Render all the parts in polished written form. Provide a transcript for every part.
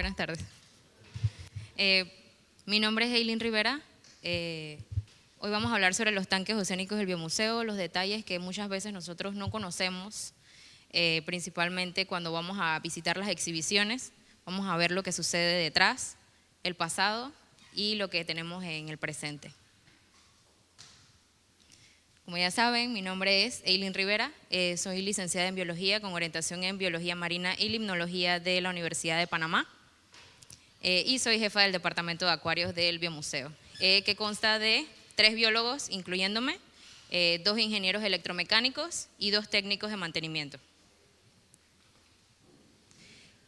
Buenas tardes. Mi nombre es Eileen Rivera. Hoy vamos a hablar sobre los tanques oceánicos del Biomuseo, los detalles que muchas veces nosotros no conocemos, principalmente cuando vamos a visitar las exhibiciones. Vamos a ver lo que sucede detrás, el pasado y lo que tenemos en el presente. Como ya saben, mi nombre es Eileen Rivera, soy licenciada en Biología con orientación en Biología Marina y Limnología de la Universidad de Panamá y soy jefa del Departamento de Acuarios del Biomuseo, que consta de 3 biólogos, incluyéndome, 2 ingenieros electromecánicos y 2 técnicos de mantenimiento.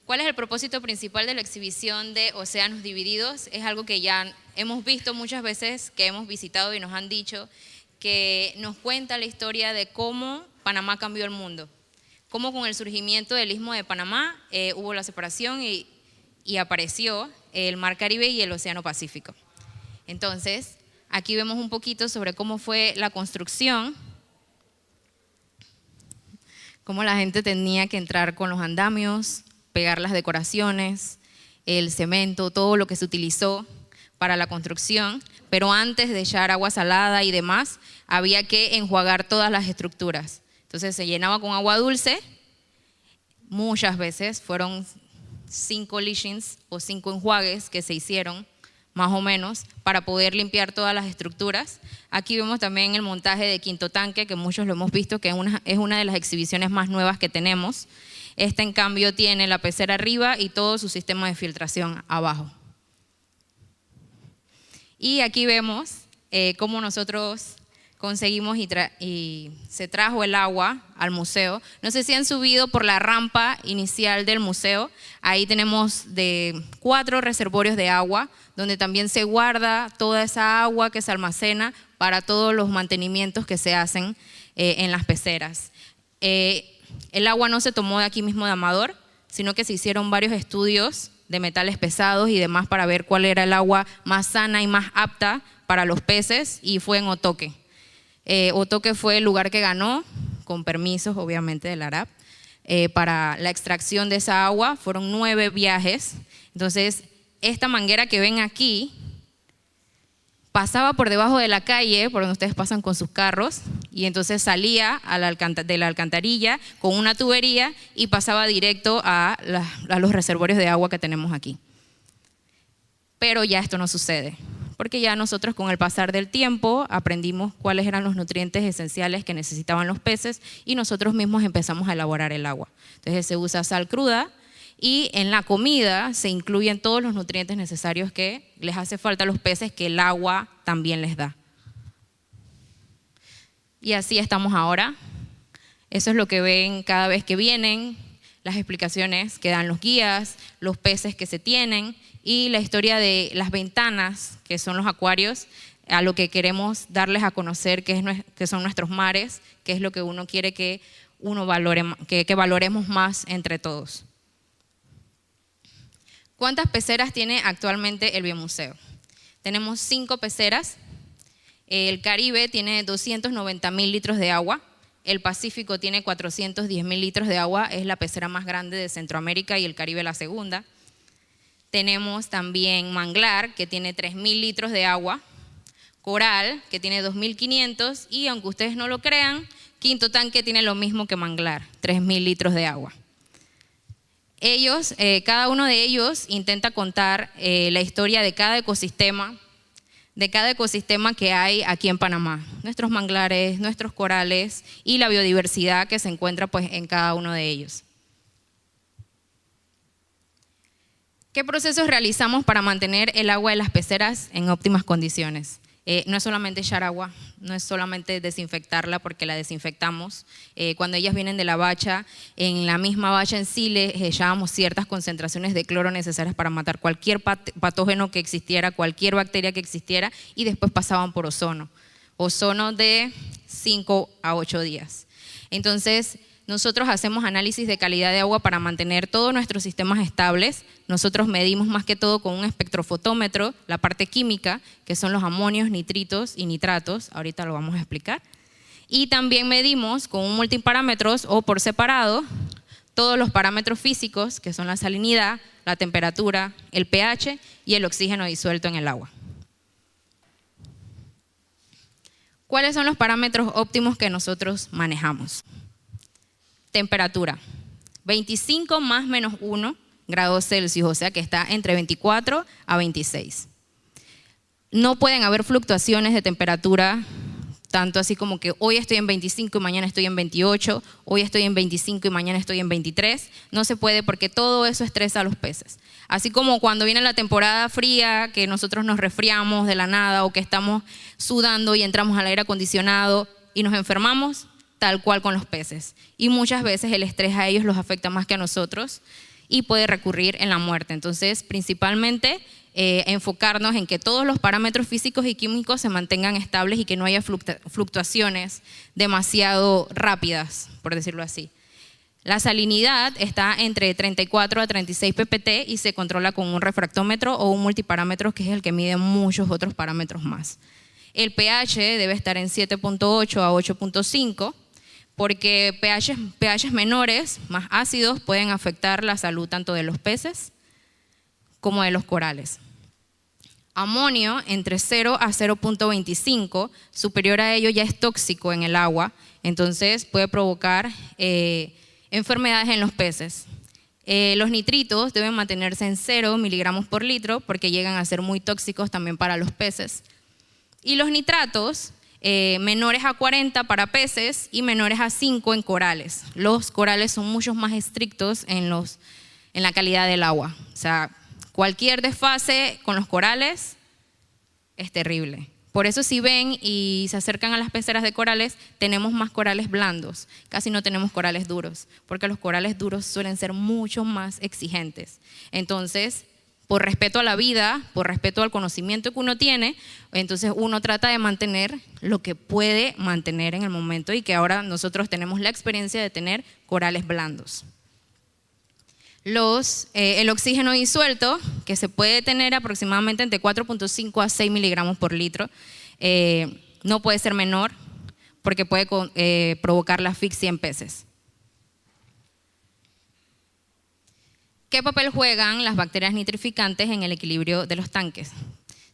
¿Cuál es el propósito principal de la exhibición de Océanos Divididos? Es algo que ya hemos visto muchas veces, que hemos visitado y nos han dicho, que nos cuenta la historia de cómo Panamá cambió el mundo, cómo con el surgimiento del Istmo de Panamá hubo la separación y apareció el Mar Caribe y el Océano Pacífico. Entonces, aquí vemos un poquito sobre cómo fue la construcción, cómo la gente tenía que entrar con los andamios, pegar las decoraciones, el cemento, todo lo que se utilizó para la construcción, pero antes de echar agua salada y demás, había que enjuagar todas las estructuras. Entonces se llenaba con agua dulce, muchas veces fueron 5 lynchings o 5 enjuagues que se hicieron, más o menos, para poder limpiar todas las estructuras. Aquí vemos también el montaje de Quinto Tanque, que muchos lo hemos visto, que es una de las exhibiciones más nuevas que tenemos. Este, en cambio, tiene la pecera arriba y todo su sistema de filtración abajo. Y aquí vemos cómo nosotros conseguimos y se trajo el agua al museo. No sé si han subido por la rampa inicial del museo. Ahí tenemos de 4 reservorios de agua, donde también se guarda toda esa agua que se almacena para todos los mantenimientos que se hacen en las peceras. El agua no se tomó de aquí mismo de Amador, sino que se hicieron varios estudios de metales pesados y demás para ver cuál era el agua más sana y más apta para los peces, y fue en Otoque. Otoque fue el lugar que ganó, con permisos obviamente del ARAP, para la extracción de esa agua. Fueron 9 viajes. Entonces, esta manguera que ven aquí pasaba por debajo de la calle, por donde ustedes pasan con sus carros, y entonces salía de la alcantarilla con una tubería y pasaba directo a los reservorios de agua que tenemos aquí. Pero ya esto no sucede, porque ya nosotros con el pasar del tiempo aprendimos cuáles eran los nutrientes esenciales que necesitaban los peces y nosotros mismos empezamos a elaborar el agua. Entonces se usa sal cruda y en la comida se incluyen todos los nutrientes necesarios que les hace falta a los peces, que el agua también les da. Y así estamos ahora. Eso es lo que ven cada vez que vienen, las explicaciones que dan los guías, los peces que se tienen y la historia de las ventanas, que son los acuarios, a lo que queremos darles a conocer, que son nuestros mares, que es lo que uno quiere que valoremos más entre todos. ¿Cuántas peceras tiene actualmente el Biomuseo? Tenemos 5 peceras. El Caribe tiene 290.000 litros de agua. El Pacífico tiene 410.000 litros de agua. Es la pecera más grande de Centroamérica y el Caribe la segunda. Tenemos también Manglar, que tiene 3.000 litros de agua. Coral, que tiene 2.500. Y aunque ustedes no lo crean, Quinto Tanque tiene lo mismo que Manglar, 3.000 litros de agua. Cada uno de ellos intenta contar la historia de cada ecosistema que hay aquí en Panamá. Nuestros manglares, nuestros corales y la biodiversidad que se encuentra pues, en cada uno de ellos. ¿Qué procesos realizamos para mantener el agua de las peceras en óptimas condiciones? No es solamente echar agua, no es solamente desinfectarla porque la desinfectamos. Cuando ellas vienen de la bacha, en la misma bacha en sí les echábamos ciertas concentraciones de cloro necesarias para matar cualquier patógeno que existiera, cualquier bacteria que existiera, y después pasaban por ozono de 5 a 8 días. Entonces, nosotros hacemos análisis de calidad de agua para mantener todos nuestros sistemas estables. Nosotros medimos más que todo con un espectrofotómetro, la parte química, que son los amonios, nitritos y nitratos, ahorita lo vamos a explicar. Y también medimos con un multiparámetros o por separado todos los parámetros físicos, que son la salinidad, la temperatura, el pH y el oxígeno disuelto en el agua. ¿Cuáles son los parámetros óptimos que nosotros manejamos? Temperatura, 25 más menos 1 grados Celsius, o sea que está entre 24 a 26. No pueden haber fluctuaciones de temperatura, tanto así como que hoy estoy en 25 y mañana estoy en 28, hoy estoy en 25 y mañana estoy en 23. No se puede porque todo eso estresa a los peces. Así como cuando viene la temporada fría, que nosotros nos resfriamos de la nada o que estamos sudando y entramos al aire acondicionado y nos enfermamos, tal cual con los peces. Y muchas veces el estrés a ellos los afecta más que a nosotros y puede recurrir en la muerte. Entonces, principalmente, enfocarnos en que todos los parámetros físicos y químicos se mantengan estables y que no haya fluctuaciones demasiado rápidas, por decirlo así. La salinidad está entre 34 a 36 ppt y se controla con un refractómetro o un multiparámetro, que es el que mide muchos otros parámetros más. El pH debe estar en 7.8 a 8.5 porque pHs menores, más ácidos, pueden afectar la salud tanto de los peces como de los corales. Amonio entre 0 a 0.25, superior a ello ya es tóxico en el agua, entonces puede provocar enfermedades en los peces. Los nitritos deben mantenerse en 0 miligramos por litro porque llegan a ser muy tóxicos también para los peces. Y los nitratos, menores a 40 para peces y menores a 5 en corales. Los corales son mucho más estrictos en la calidad del agua. O sea, cualquier desfase con los corales es terrible. Por eso si ven y se acercan a las peceras de corales, tenemos más corales blandos, casi no tenemos corales duros, porque los corales duros suelen ser mucho más exigentes. Entonces, por respeto a la vida, por respeto al conocimiento que uno tiene, entonces uno trata de mantener lo que puede mantener en el momento y que ahora nosotros tenemos la experiencia de tener corales blandos. El oxígeno disuelto, que se puede tener aproximadamente entre 4.5 a 6 miligramos por litro, no puede ser menor porque puede provocar la asfixia en peces. ¿Qué papel juegan las bacterias nitrificantes en el equilibrio de los tanques?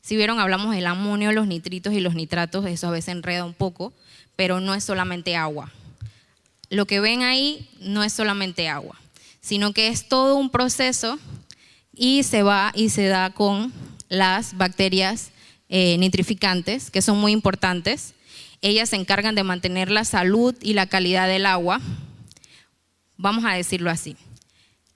Si vieron, hablamos del amonio, los nitritos y los nitratos, eso a veces enreda un poco, pero no es solamente agua. Lo que ven ahí no es solamente agua, sino que es todo un proceso y se da con las bacterias nitrificantes, que son muy importantes. Ellas se encargan de mantener la salud y la calidad del agua, vamos a decirlo así.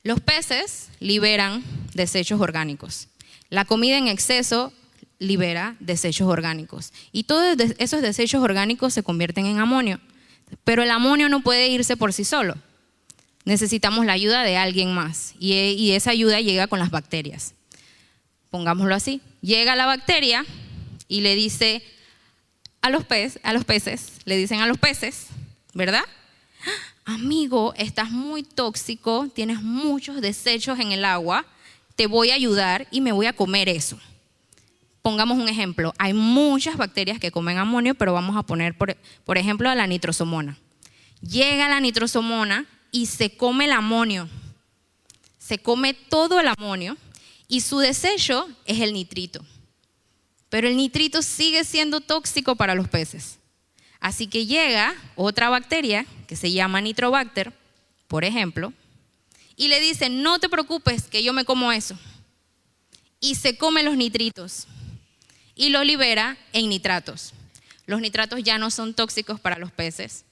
Los peces liberan desechos orgánicos. La comida en exceso libera desechos orgánicos y todos esos desechos orgánicos se convierten en amonio, pero el amonio no puede irse por sí solo. Necesitamos la ayuda de alguien más y esa ayuda llega con las bacterias. Pongámoslo así, llega la bacteria y le dice a los peces, le dicen a los peces, ¿verdad? Amigo, estás muy tóxico, tienes muchos desechos en el agua, te voy a ayudar y me voy a comer eso. Pongamos un ejemplo, hay muchas bacterias que comen amonio, pero vamos a poner, por ejemplo, a la nitrosomona. Llega la nitrosomona y se come el amonio, se come todo el amonio y su desecho es el nitrito. Pero el nitrito sigue siendo tóxico para los peces. Así que llega otra bacteria que se llama Nitrobacter, por ejemplo, y le dice, no te preocupes que yo me como eso. Y se come los nitritos y lo libera en nitratos. Los nitratos ya no son tóxicos para los peces.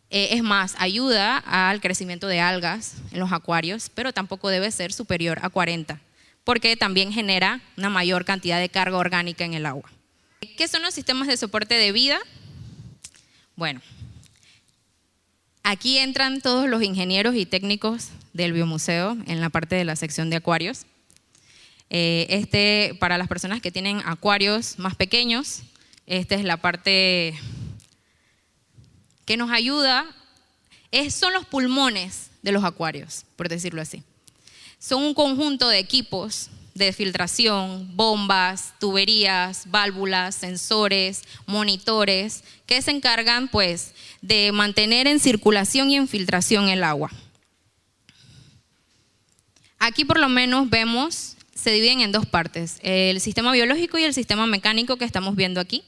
Es más, ayuda al crecimiento de algas en los acuarios, pero tampoco debe ser superior a 40, porque también genera una mayor cantidad de carga orgánica en el agua. ¿Qué son los sistemas de soporte de vida? Bueno, aquí entran todos los ingenieros y técnicos del Biomuseo en la parte de la sección de acuarios. Para las personas que tienen acuarios más pequeños, esta es la parte que nos ayuda, son los pulmones de los acuarios, por decirlo así. Son un conjunto de equipos de filtración, bombas, tuberías, válvulas, sensores, monitores, que se encargan pues de mantener en circulación y en filtración el agua. Aquí por lo menos vemos, se dividen en dos partes, el sistema biológico y el sistema mecánico que estamos viendo aquí.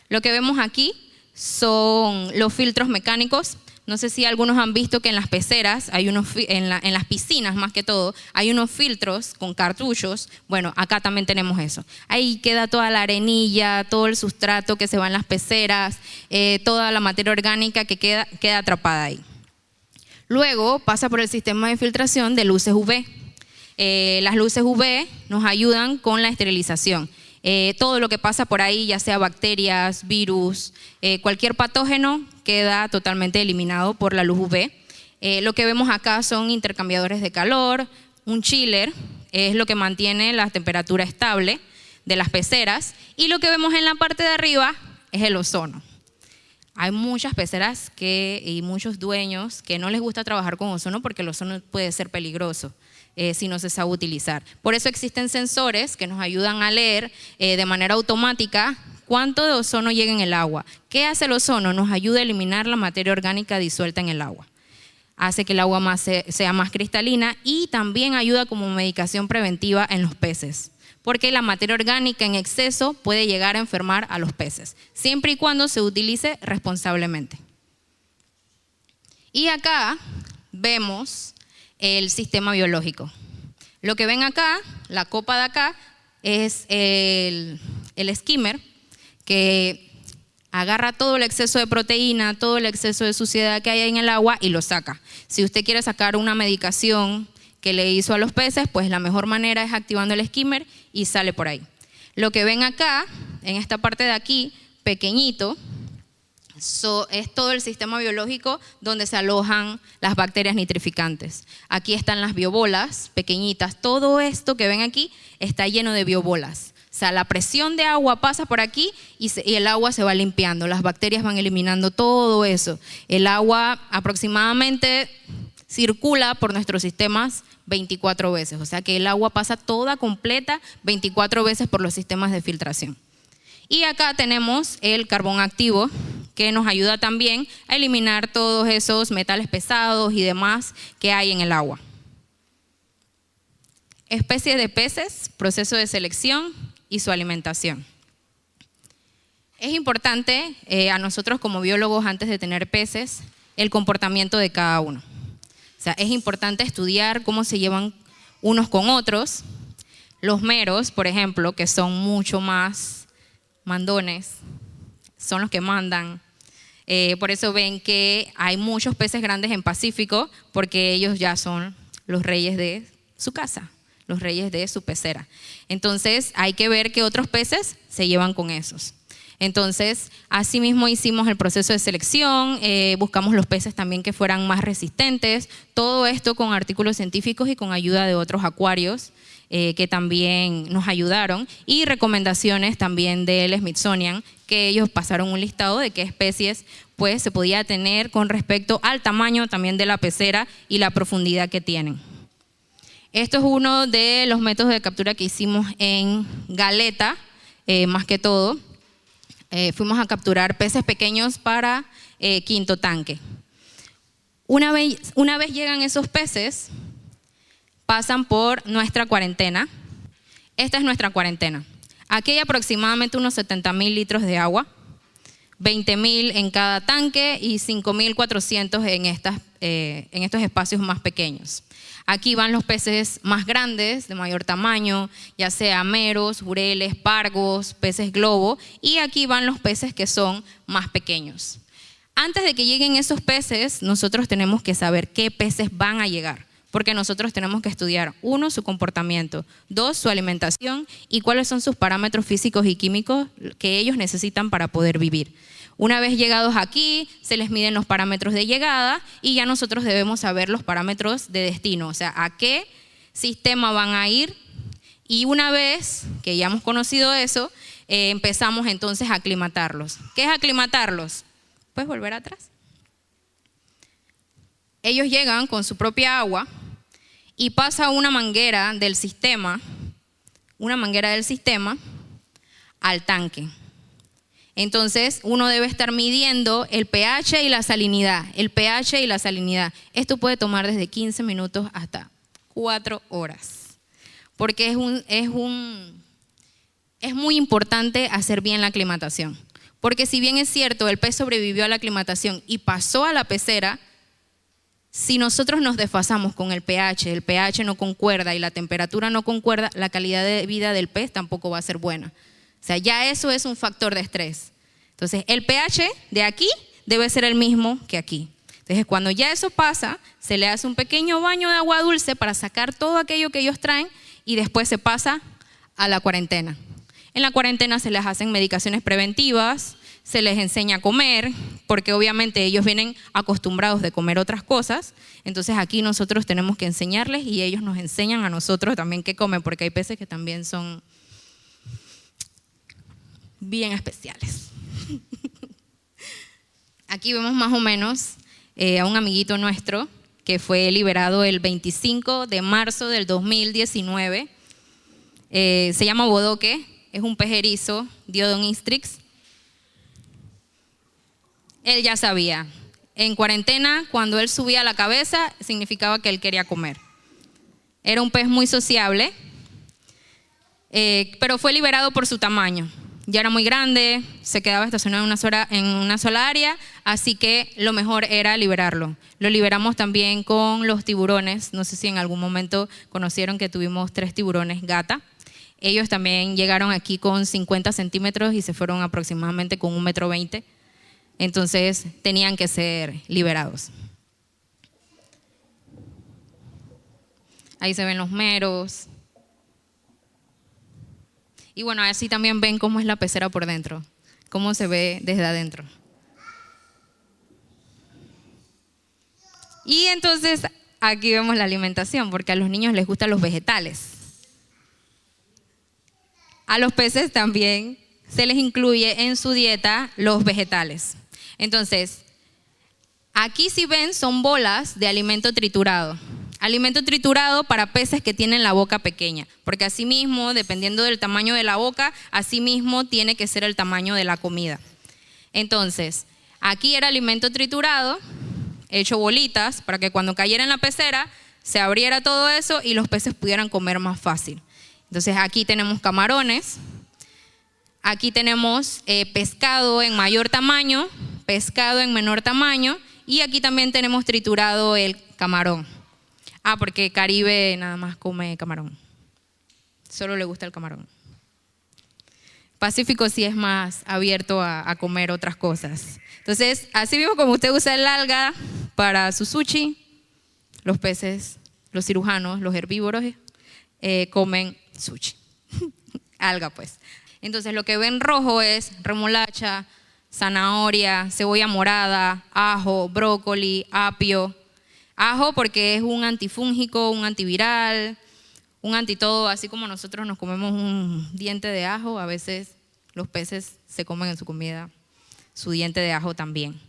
Lo que vemos aquí son los filtros mecánicos. No sé si algunos han visto que en las peceras, en las piscinas más que todo, hay unos filtros con cartuchos. Bueno, acá también tenemos eso. Ahí queda toda la arenilla, todo el sustrato que se va en las peceras, toda la materia orgánica que queda atrapada ahí. Luego pasa por el sistema de filtración de luces UV. Las luces UV nos ayudan con la esterilización. Todo lo que pasa por ahí, ya sea bacterias, virus, cualquier patógeno, queda totalmente eliminado por la luz UV. Lo que vemos acá son intercambiadores de calor, un chiller, es lo que mantiene la temperatura estable de las peceras, y lo que vemos en la parte de arriba es el ozono. Hay muchas peceras y muchos dueños que no les gusta trabajar con ozono porque el ozono puede ser peligroso. Si no se sabe utilizar. Por eso existen sensores que nos ayudan a leer de manera automática cuánto de ozono llega en el agua. ¿Qué hace el ozono? Nos ayuda a eliminar la materia orgánica disuelta en el agua. Hace que el agua sea más cristalina y también ayuda como medicación preventiva en los peces, porque la materia orgánica en exceso puede llegar a enfermar a los peces, siempre y cuando se utilice responsablemente. Y acá vemos el sistema biológico. Lo que ven acá, la copa de acá, es el skimmer que agarra todo el exceso de proteína, todo el exceso de suciedad que hay en el agua y lo saca. Si usted quiere sacar una medicación que le hizo a los peces, pues la mejor manera es activando el skimmer y sale por ahí. Lo que ven acá, en esta parte de aquí, pequeñito, es todo el sistema biológico donde se alojan las bacterias nitrificantes. Aquí están las biobolas pequeñitas. Todo esto que ven aquí está lleno de biobolas. O sea, la presión de agua pasa por aquí y el agua se va limpiando. Las bacterias van eliminando todo eso. El agua aproximadamente circula por nuestros sistemas 24 veces. O sea que el agua pasa toda completa 24 veces por los sistemas de filtración. Y acá tenemos el carbón activo, que nos ayuda también a eliminar todos esos metales pesados y demás que hay en el agua. Especies de peces, proceso de selección y su alimentación. Es importante a nosotros como biólogos, antes de tener peces, el comportamiento de cada uno. O sea, es importante estudiar cómo se llevan unos con otros. Los meros, por ejemplo, que son mucho más mandones, son los que mandan. Por eso ven que hay muchos peces grandes en Pacífico, porque ellos ya son los reyes de su casa, los reyes de su pecera. Entonces hay que ver qué otros peces se llevan con esos. Entonces, así mismo hicimos el proceso de selección, buscamos los peces también que fueran más resistentes, todo esto con artículos científicos y con ayuda de otros acuarios que también nos ayudaron, y recomendaciones también del Smithsonian, que ellos pasaron un listado de qué especies pues se podía tener con respecto al tamaño también de la pecera y la profundidad que tienen. Esto es uno de los métodos de captura que hicimos en Galeta, más que todo. Fuimos a capturar peces pequeños para quinto tanque. Una vez llegan esos peces, pasan por nuestra cuarentena. Esta es nuestra cuarentena. Aquí hay aproximadamente unos 70,000 litros de agua, 20,000 en cada tanque y 5,400 en estos espacios más pequeños. Aquí van los peces más grandes, de mayor tamaño, ya sea meros, jureles, pargos, peces globo, y aquí van los peces que son más pequeños. Antes de que lleguen esos peces, nosotros tenemos que saber qué peces van a llegar, porque nosotros tenemos que estudiar, 1, su comportamiento, 2, su alimentación y cuáles son sus parámetros físicos y químicos que ellos necesitan para poder vivir. Una vez llegados aquí, se les miden los parámetros de llegada y ya nosotros debemos saber los parámetros de destino, o sea, a qué sistema van a ir, y una vez que ya hemos conocido eso, empezamos entonces a aclimatarlos. ¿Qué es aclimatarlos? ¿Puedes volver atrás? Ellos llegan con su propia agua y pasa una manguera del sistema al tanque. Entonces, uno debe estar midiendo el pH y la salinidad. Esto puede tomar desde 15 minutos hasta 4 horas. Porque es muy importante hacer bien la aclimatación. Porque si bien es cierto, el pez sobrevivió a la aclimatación y pasó a la pecera, si nosotros nos desfasamos con el pH no concuerda y la temperatura no concuerda, la calidad de vida del pez tampoco va a ser buena. O sea, ya eso es un factor de estrés. Entonces, el pH de aquí debe ser el mismo que aquí. Entonces, cuando ya eso pasa, se le hace un pequeño baño de agua dulce para sacar todo aquello que ellos traen y después se pasa a la cuarentena. En la cuarentena se les hacen medicaciones preventivas, se les enseña a comer, porque obviamente ellos vienen acostumbrados de comer otras cosas. Entonces aquí nosotros tenemos que enseñarles y ellos nos enseñan a nosotros también qué comen, porque hay peces que también son bien especiales. Aquí vemos más o menos a un amiguito nuestro que fue liberado el 25 de marzo del 2019. Se llama bodoque, es un pez erizo, Diodon istrix. Él ya sabía. En cuarentena, cuando él subía la cabeza, significaba que él quería comer. Era un pez muy sociable, pero fue liberado por su tamaño. Ya era muy grande, se quedaba estacionado en una sola área, así que lo mejor era liberarlo. Lo liberamos también con los tiburones. No sé si en algún momento conocieron que tuvimos 3 tiburones gata. Ellos también llegaron aquí con 50 centímetros y se fueron aproximadamente con 1,20 m. Entonces tenían que ser liberados. Ahí se ven los meros. Y bueno, así también ven cómo es la pecera por dentro, cómo se ve desde adentro. Y entonces aquí vemos la alimentación, porque a los niños les gustan los vegetales. A los peces también se les incluye en su dieta los vegetales. Entonces, aquí si ven son bolas de alimento triturado. Alimento triturado para peces que tienen la boca pequeña, porque así mismo, dependiendo del tamaño de la boca, así mismo tiene que ser el tamaño de la comida. Entonces, aquí era alimento triturado, hecho bolitas, para que cuando cayera en la pecera, se abriera todo eso y los peces pudieran comer más fácil. Entonces, aquí tenemos camarones, aquí tenemos pescado en mayor tamaño, pescado en menor tamaño, y aquí también tenemos triturado el camarón. Porque Caribe nada más come camarón. Solo le gusta el camarón. Pacífico sí es más abierto a comer otras cosas. Entonces, así mismo como usted usa el alga para su sushi, los peces, los cirujanos, los herbívoros, comen sushi. Alga, pues. Entonces, lo que ven rojo es remolacha, zanahoria, cebolla morada, ajo, brócoli, apio. Ajo porque es un antifúngico, un antiviral, un antitodo, así como nosotros nos comemos un diente de ajo, a veces los peces se comen en su comida su diente de ajo también.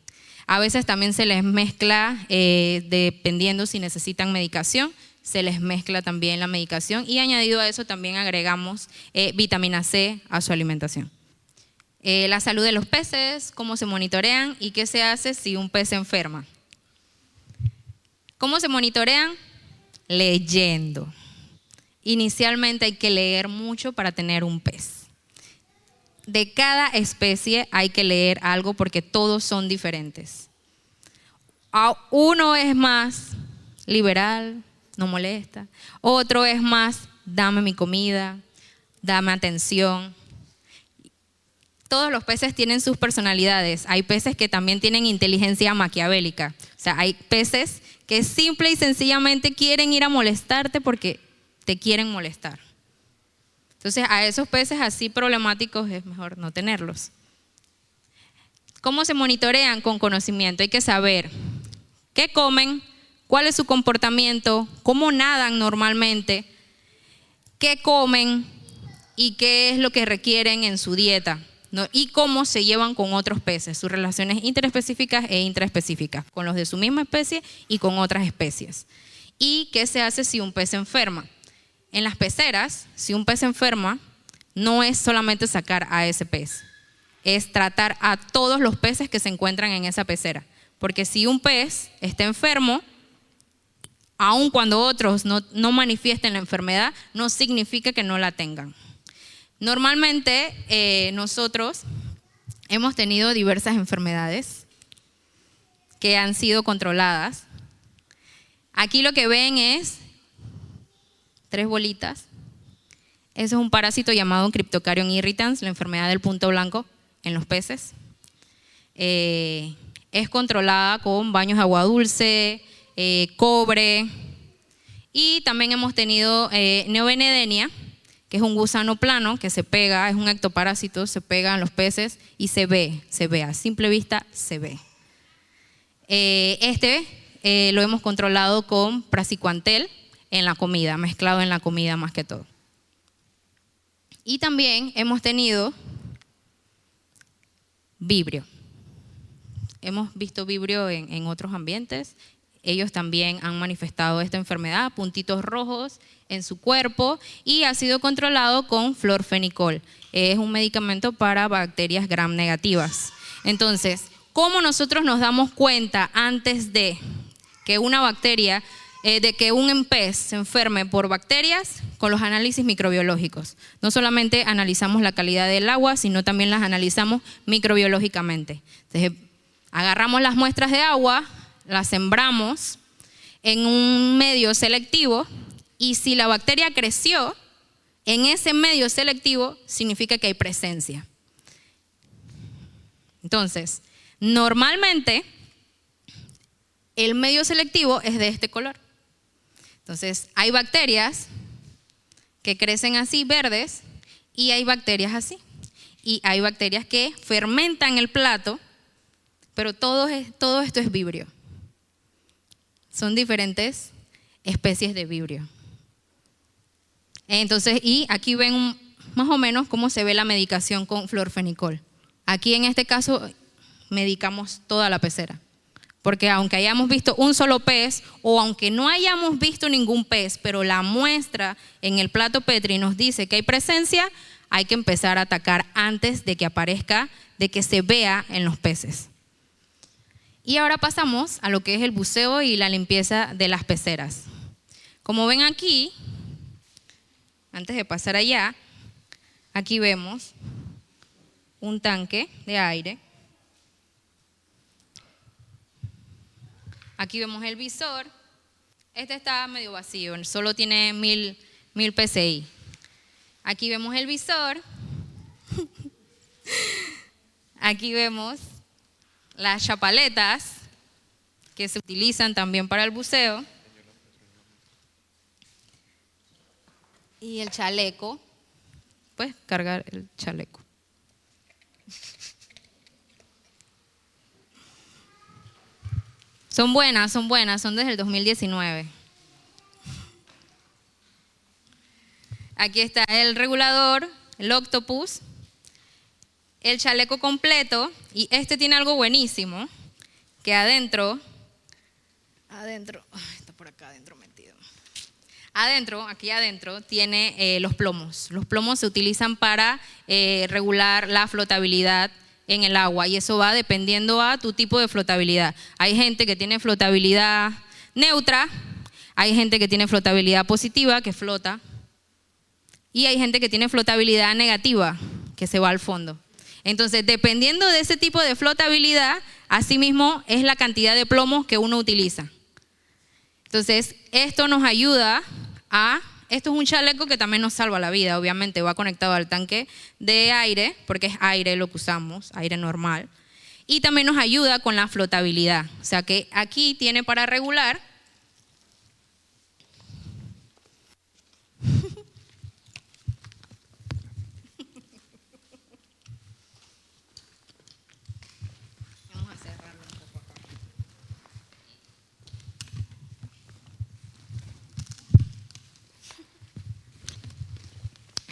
A veces también se les mezcla, dependiendo si necesitan medicación, se les mezcla también la medicación y añadido a eso también agregamos vitamina C a su alimentación. La salud de los peces, cómo se monitorean y qué se hace si un pez se enferma. ¿Cómo se monitorean? Leyendo. Inicialmente hay que leer mucho para tener un pez. De cada especie hay que leer algo porque todos son diferentes. Uno es más liberal, no molesta. Otro es más, dame mi comida, dame atención. Todos los peces tienen sus personalidades. Hay peces que también tienen inteligencia maquiavélica. O sea, hay peces que simple y sencillamente quieren ir a molestarte porque te quieren molestar. Entonces, a esos peces así problemáticos es mejor no tenerlos. ¿Cómo se monitorean? Con conocimiento. Hay que saber qué comen, cuál es su comportamiento, cómo nadan normalmente, qué comen y qué es lo que requieren en su dieta, ¿no? Y cómo se llevan con otros peces, sus relaciones interespecíficas e intraespecíficas, con los de su misma especie y con otras especies. ¿Y qué se hace si un pez se enferma? En las peceras, si un pez se enferma, no es solamente sacar a ese pez, es tratar a todos los peces que se encuentran en esa pecera. Porque si un pez está enfermo, aun cuando otros no manifiesten la enfermedad, no significa que no la tengan. Normalmente nosotros hemos tenido diversas enfermedades que han sido controladas. Aquí lo que ven es 3 bolitas. Eso es un parásito llamado Cryptocaryon irritans, la enfermedad del punto blanco en los peces. Es controlada con baños de agua dulce, cobre, y también hemos tenido neovenedenia, que es un gusano plano que se pega, es un ectoparásito, se pega en los peces y se ve, a simple vista se ve. Lo hemos controlado con praziquantel en la comida, mezclado en la comida más que todo. Y también hemos tenido vibrio. Hemos visto vibrio en otros ambientes. Ellos también han manifestado esta enfermedad, puntitos rojos en su cuerpo, y ha sido controlado con florfenicol. Es un medicamento para bacterias gram negativas. Entonces, ¿cómo nosotros nos damos cuenta antes de que una bacteria, de que un pez se enferme por bacterias? Con los análisis microbiológicos. No solamente analizamos la calidad del agua, sino también las analizamos microbiológicamente. Entonces, agarramos las muestras de agua, las sembramos en un medio selectivo, y si la bacteria creció en ese medio selectivo, significa que hay presencia. Entonces, normalmente el medio selectivo es de este color. Entonces, hay bacterias que crecen así, verdes, y hay bacterias así. Y hay bacterias que fermentan el plato, pero todo esto es vibrio. Son diferentes especies de vibrio. Entonces, y aquí ven más o menos cómo se ve la medicación con florfenicol. Aquí en este caso medicamos toda la pecera. Porque aunque hayamos visto un solo pez, o aunque no hayamos visto ningún pez, pero la muestra en el plato Petri nos dice que hay presencia, hay que empezar a atacar antes de que aparezca, de que se vea en los peces. Y ahora pasamos a lo que es el buceo y la limpieza de las peceras. Como ven aquí, antes de pasar allá, aquí vemos un tanque de aire. Aquí vemos el visor. Este está medio vacío, solo tiene 1000 PSI. Aquí vemos el visor. Aquí vemos las chapaletas que se utilizan también para el buceo. Y el chaleco. Puedes cargar el chaleco. Son buenas, son desde el 2019. Aquí está el regulador, el octopus, el chaleco completo, y este tiene algo buenísimo, que adentro, está por acá adentro metido. Aquí adentro tiene los plomos. Los plomos se utilizan para regular la flotabilidad en el agua, y eso va dependiendo a tu tipo de flotabilidad. Hay gente que tiene flotabilidad neutra, hay gente que tiene flotabilidad positiva, que flota, y hay gente que tiene flotabilidad negativa, que se va al fondo. Entonces, dependiendo de ese tipo de flotabilidad, asimismo es la cantidad de plomos que uno utiliza. Entonces, esto nos ayuda esto es un chaleco que también nos salva la vida, obviamente va conectado al tanque de aire, porque es aire lo que usamos, aire normal, y también nos ayuda con la flotabilidad. O sea que aquí tiene para regular vamos a cerrarlo un poco acá.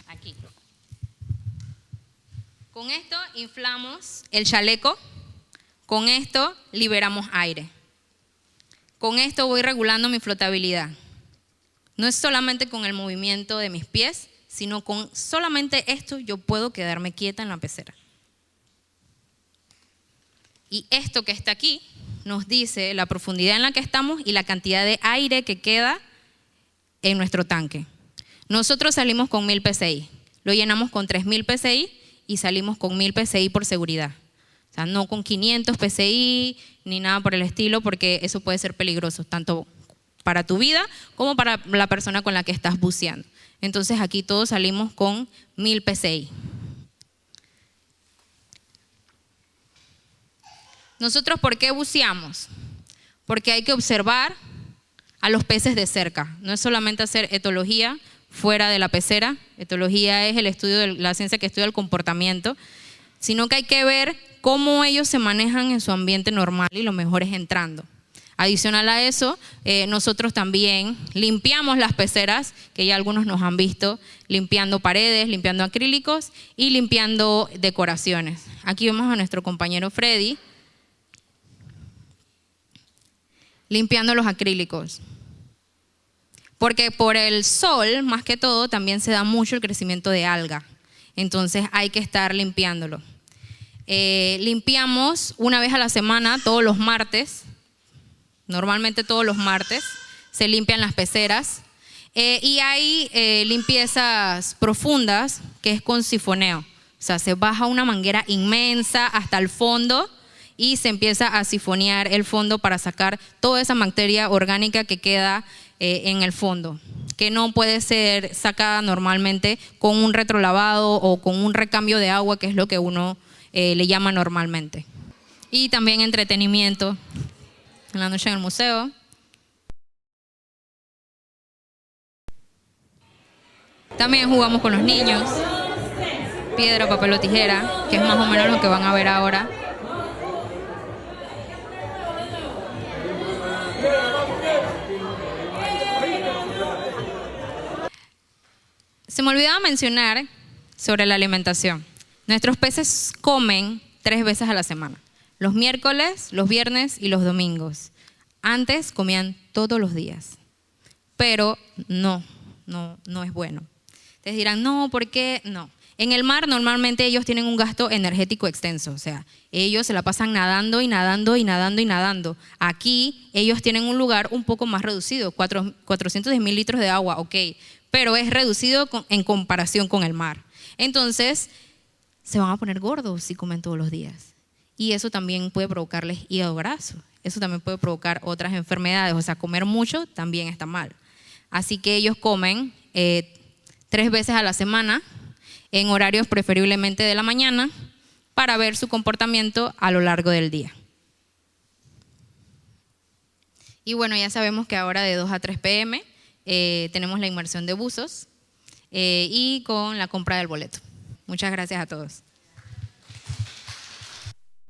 Aquí. Con esto inflamos el chaleco, con esto liberamos aire. Con esto voy regulando mi flotabilidad. No es solamente con el movimiento de mis pies, sino con solamente esto yo puedo quedarme quieta en la pecera. Y esto que está aquí, nos dice la profundidad en la que estamos y la cantidad de aire que queda en nuestro tanque. Nosotros salimos con 1000 PSI, lo llenamos con 3000 PSI y salimos con 1000 PSI por seguridad. O sea, no con 500 PSI ni nada por el estilo, porque eso puede ser peligroso, tanto para tu vida como para la persona con la que estás buceando. Entonces aquí todos salimos con 1000 PSI. Nosotros, ¿por qué buceamos? Porque hay que observar a los peces de cerca. No es solamente hacer etología fuera de la pecera. Etología es el estudio de la ciencia que estudia el comportamiento, sino que hay que ver cómo ellos se manejan en su ambiente normal y lo mejor es entrando. Adicional a eso, nosotros también limpiamos las peceras, que ya algunos nos han visto, limpiando paredes, limpiando acrílicos y limpiando decoraciones. Aquí vemos a nuestro compañero Freddy limpiando los acrílicos. Porque por el sol, más que todo, también se da mucho el crecimiento de alga. Entonces hay que estar limpiándolo. Limpiamos una vez a la semana, todos los martes. Normalmente todos los martes se limpian las peceras. Y hay limpiezas profundas, que es con sifoneo. O sea, se baja una manguera inmensa hasta el fondo y se empieza a sifonear el fondo para sacar toda esa materia orgánica que queda en el fondo, que no puede ser sacada normalmente con un retrolavado o con un recambio de agua, que es lo que uno le llama normalmente. Y también entretenimiento en la noche en el museo. También jugamos con los niños, piedra, papel o tijera, que es más o menos lo que van a ver ahora. Se me olvidaba mencionar sobre la alimentación. Nuestros peces comen 3 veces a la semana. Los miércoles, los viernes y los domingos. Antes comían todos los días. Pero no es bueno. Ustedes dirán, no, ¿por qué? No. En el mar normalmente ellos tienen un gasto energético extenso. O sea, ellos se la pasan nadando y nadando y nadando y nadando. Aquí ellos tienen un lugar un poco más reducido, 410.000 litros de agua, ok. Pero es reducido en comparación con el mar. Entonces, se van a poner gordos si comen todos los días. Y eso también puede provocarles hígado graso. Eso también puede provocar otras enfermedades. O sea, comer mucho también está mal. Así que ellos comen 3 veces a la semana, en horarios preferiblemente de la mañana, para ver su comportamiento a lo largo del día. Y bueno, ya sabemos que ahora de 2 a 3 p.m. tenemos la inmersión de buzos y con la compra del boleto. Muchas gracias a todos.